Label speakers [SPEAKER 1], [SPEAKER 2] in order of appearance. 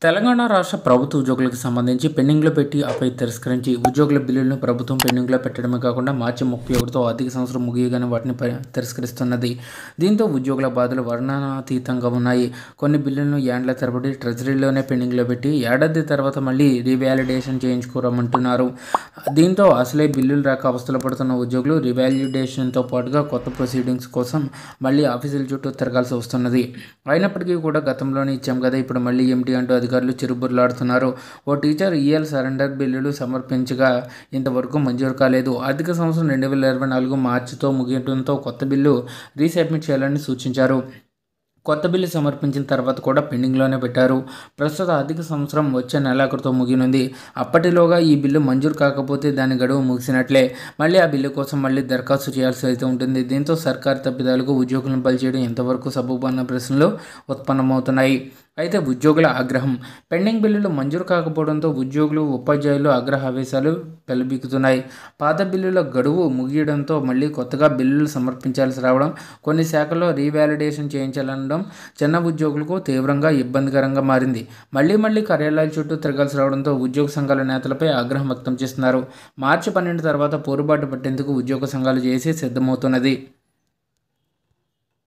[SPEAKER 1] తెలంగాణ రాష్ట్ర ప్రభుత్వ ఉద్యోగులకు సంబంధించి పెండింగ్లో పెట్టి ఆపై తిరస్కరించి ఉద్యోగుల బిల్లులను ప్రభుత్వం పెండింగ్లో పెట్టడమే కాకుండా మార్చి 31తో ఆర్థిక సంవత్సరం ముగియగానే వాటిని తిరస్కరిస్తున్నది. దీంతో ఉద్యోగుల బాధలు వర్ణనాతీతంగా ఉన్నాయి. కొన్ని బిల్లులను ఏండ్ల తరబడి ట్రెజరీలోనే పెండింగ్లో పెట్టి ఏడాది తర్వాత మళ్ళీ రీవాలిడేషన్ చేయించుకోరమంటున్నారు. దీంతో అసలే బిల్లులు రాక అవస్థలు పడుతున్న ఉద్యోగులు రీవాలిడేషన్తో పాటుగా కొత్త ప్రొసీడింగ్స్ కోసం మళ్ళీ ఆఫీసుల చుట్టూ తిరగాల్సి వస్తున్నది. అయినప్పటికీ కూడా గతంలోనే ఇచ్చాం కదా, ఇప్పుడు మళ్ళీ ఏమిటి అంటూ అధికారులు చిరుబుర్లాడుతున్నారు. ఓ టీచర్ ఈఎల్ సరెండర్ బిల్లులు సమర్పించగా ఇంతవరకు మంజూరు కాలేదు. ఆర్థిక సంవత్సరం 2024 మార్చితో ముగియడంతో కొత్త బిల్లు రీసబ్మిట్ చేయాలని సూచించారు. కొత్త బిల్లు సమర్పించిన తర్వాత కూడా పెండింగ్లోనే పెట్టారు. ప్రస్తుత ఆర్థిక సంవత్సరం వచ్చే నెలాఖరుతో ముగియనుంది. అప్పటిలోగా ఈ బిల్లు మంజూరు కాకపోతే దాని గడువు ముగిసినట్లే. మళ్ళీ ఆ బిల్లు కోసం మళ్ళీ దరఖాస్తు చేయాల్సి అయితే ఉంటుంది. దీంతో సర్కారు తప్పిదాలకు ఉద్యోగులను బలి చేయడం ఎంతవరకు సబబు అన్న ప్రశ్నలు ఉత్పన్నమవుతున్నాయి. అయితే ఉద్యోగుల ఆగ్రహం. పెండింగ్ బిల్లులు మంజూరు కాకపోవడంతో ఉద్యోగులు, ఉపాధ్యాయులు ఆగ్రహావేశాలు పెళ్లిబిక్కుతున్నాయి. పాత బిల్లుల గడువు ముగియడంతో మళ్ళీ కొత్తగా బిల్లులు సమర్పించాల్సి రావడం, కొన్ని శాఖల్లో రీవాలిడేషన్ చేయించాలనడం చిన్న ఉద్యోగులకు తీవ్రంగా ఇబ్బందికరంగా మారింది. మళ్ళీ కార్యాలయాల చుట్టూ తిరగాల్సి రావడంతో ఉద్యోగ సంఘాల నేతలపై ఆగ్రహం వ్యక్తం చేస్తున్నారు. మార్చి 12 తర్వాత పోరుబాటు పట్టేందుకు ఉద్యోగ సంఘాలు చేసి సిద్ధమవుతున్నది.